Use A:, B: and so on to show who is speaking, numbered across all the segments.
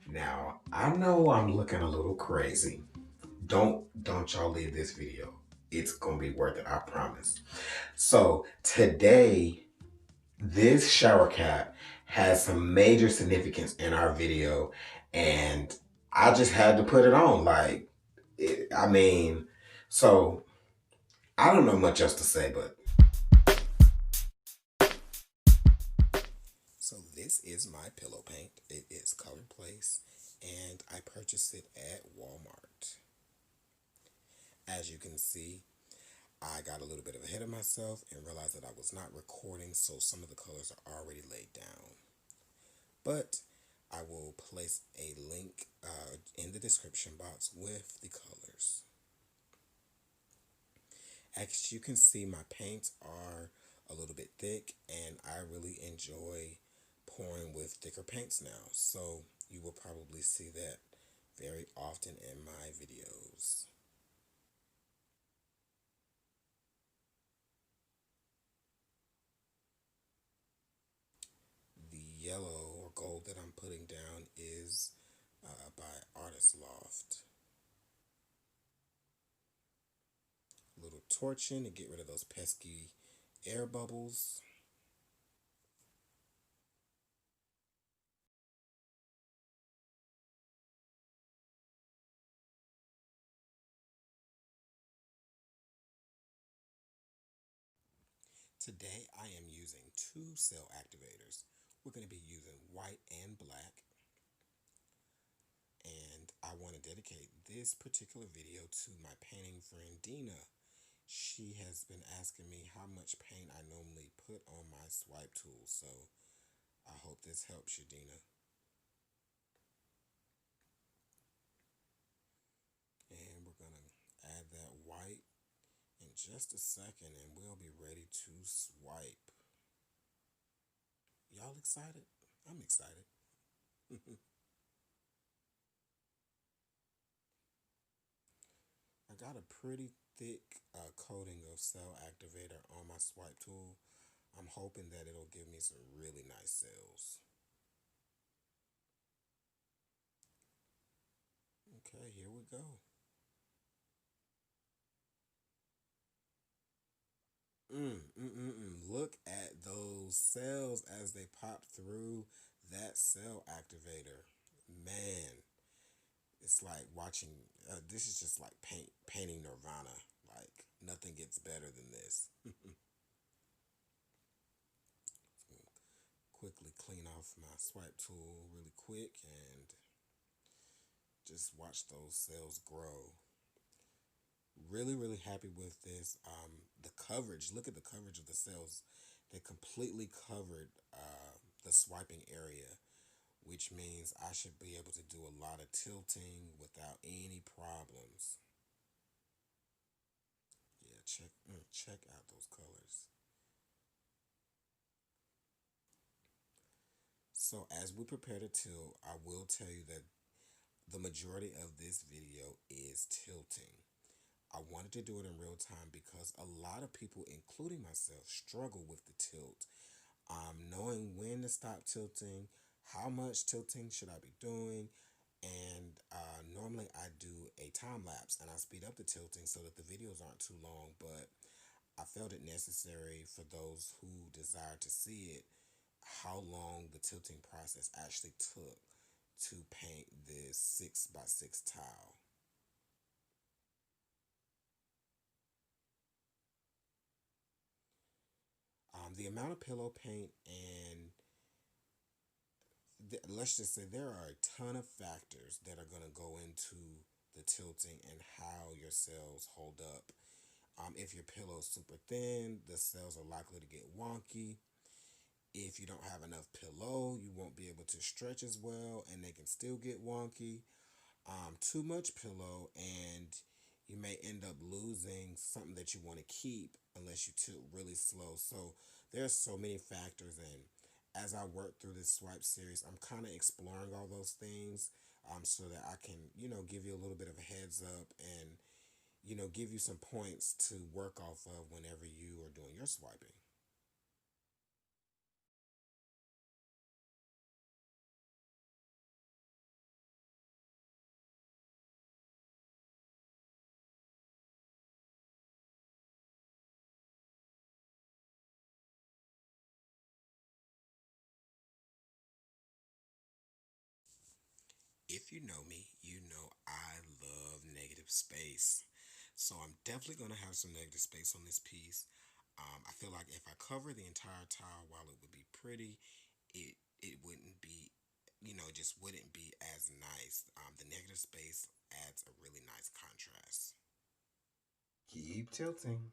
A: Now, I know I'm looking a little crazy. Don't y'all leave this video. It's gonna be worth it, I promise. So today, this shower cap has some major significance in our video, and I just had to put it on. I mean, so I don't know much else to say, but so this is my pillow paint. It is Color Place, and I purchased it at Walmart. As you can see, I got a little bit ahead of myself and realized that I was not recording, so some of the colors are already laid down. But I will place a link in the description box with the colors. As you can see, my paints are a little bit thick, and I really enjoy pouring with thicker paints now. So you will probably see that very often in my videos. The yellow or gold that I'm putting down is by Artist Loft. A little torching to get rid of those pesky air bubbles. Today I am using two cell activators. We're going to be using white and black. And I want to dedicate this particular video to my painting friend Dina. She has been asking me how much paint I normally put on my swipe tool, so I hope this helps you, Dina. And we're going to add that white in just a second, and we'll be ready to swipe. Y'all excited? I'm excited. I got a pretty thick coating of cell activator on my swipe tool. I'm hoping that it'll give me some really nice cells. Okay, here we go. Look at those cells as they pop through that cell activator. Man, it's like watching, this is just like painting Nirvana. Like, nothing gets better than this. Quickly clean off my swipe tool really quick and just watch those cells grow. Really, really happy with this. The coverage, look at the coverage of the cells. They completely covered the swiping area, which means I should be able to do a lot of tilting without any problems. Yeah, check out those colors. So as we prepare to tilt, I will tell you that the majority of this video is tilting. I wanted to do it in real time because a lot of people, including myself, struggle with the tilt. Knowing when to stop tilting, how much tilting should I be doing, and normally I do a time lapse and I speed up the tilting so that the videos aren't too long, but I felt it necessary for those who desire to see it how long the tilting process actually took to paint this 6x6 tile. The amount of pillow paint and let's just say there are a ton of factors that are going to go into the tilting and how your cells hold up. If your pillow is super thin, the cells are likely to get wonky. If you don't have enough pillow, you won't be able to stretch as well and they can still get wonky. Too much pillow and you may end up losing something that you want to keep unless you tilt really slow. So there's so many factors, and as I work through this swipe series, I'm kind of exploring all those things so that I can, give you a little bit of a heads up and, give you some points to work off of whenever you are doing your swiping. if you know me, you know I love negative space. So I'm definitely going to have some negative space on this piece. I feel like if I cover the entire tile, while it would be pretty, it wouldn't be, just wouldn't be as nice. The negative space adds a really nice contrast. Keep tilting.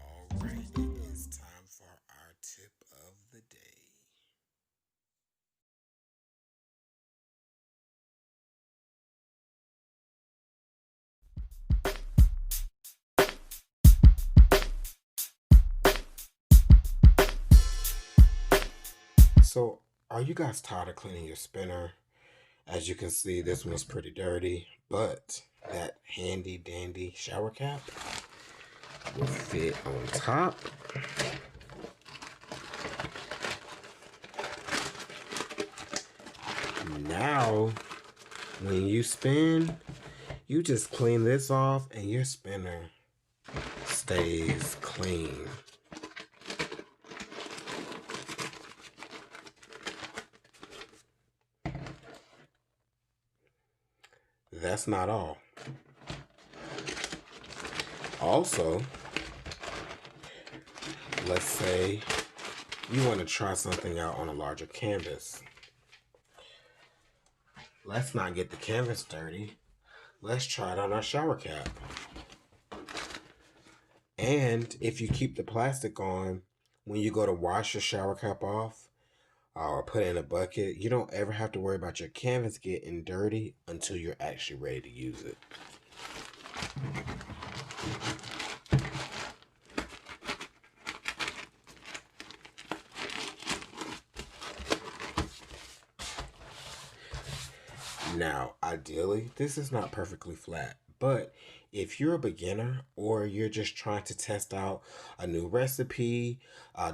A: All right, it is time for our tip of the day. So, are you guys tired of cleaning your spinner? As you can see, this one's pretty dirty, but that handy dandy shower cap will fit on top. Now, when you spin, you just clean this off and your spinner stays clean. That's not all. Also, let's say you want to try something out on a larger canvas. Let's not get the canvas dirty. Let's try it on our shower cap. And if you keep the plastic on, when you go to wash your shower cap off or put it in a bucket, you don't ever have to worry about your canvas getting dirty until you're actually ready to use it. Now, ideally, this is not perfectly flat, but if you're a beginner or you're just trying to test out a new recipe,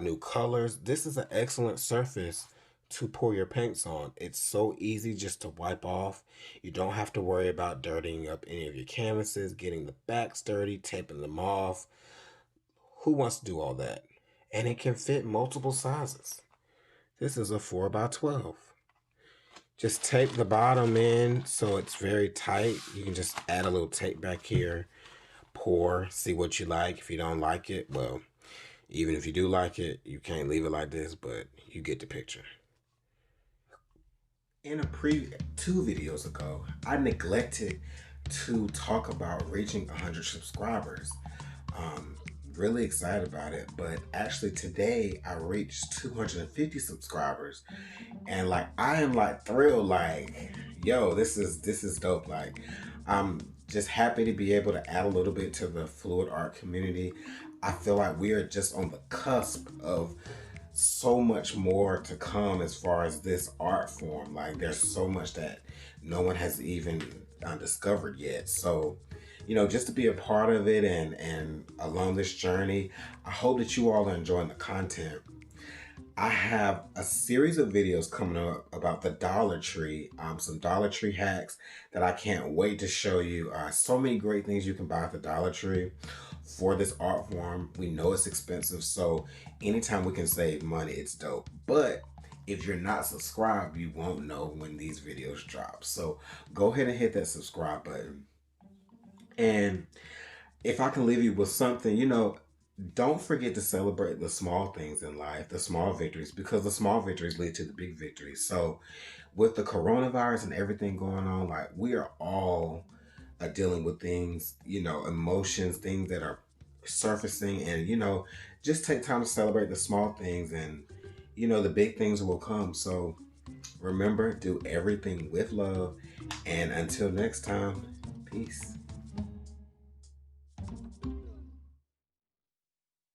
A: new colors, this is an excellent surface to pour your paints on. It's so easy just to wipe off. You don't have to worry about dirtying up any of your canvases, getting the backs dirty, taping them off. Who wants to do all that? And it can fit multiple sizes. This is a 4 by 12. Just tape the bottom in so it's very tight. You can just add a little tape back here, pour, see what you like. If you don't like it, well, even if you do like it, you can't leave it like this, but you get the picture. In two videos ago, I neglected to talk about reaching 100 subscribers. Really excited about it, but actually today I reached 250 subscribers, and like I am like thrilled, like yo, this is dope. Like I'm just happy to be able to add a little bit to the fluid art community. I feel like we are just on the cusp of so much more to come as far as this art form. Like there's so much that no one has even discovered yet. So just to be a part of it and along this journey, I hope that you all are enjoying the content. I have a series of videos coming up about the Dollar Tree, some Dollar Tree hacks that I can't wait to show you. So many great things you can buy at the Dollar Tree for this art form. We know it's expensive, so anytime we can save money, it's dope. But if you're not subscribed, you won't know when these videos drop. So go ahead and hit that subscribe button. And if I can leave you with something, don't forget to celebrate the small things in life, the small victories, because the small victories lead to the big victories. So, with the coronavirus and everything going on, like we are all dealing with things, emotions, things that are surfacing, and just take time to celebrate the small things, and the big things will come. So, remember, do everything with love And until next time, peace.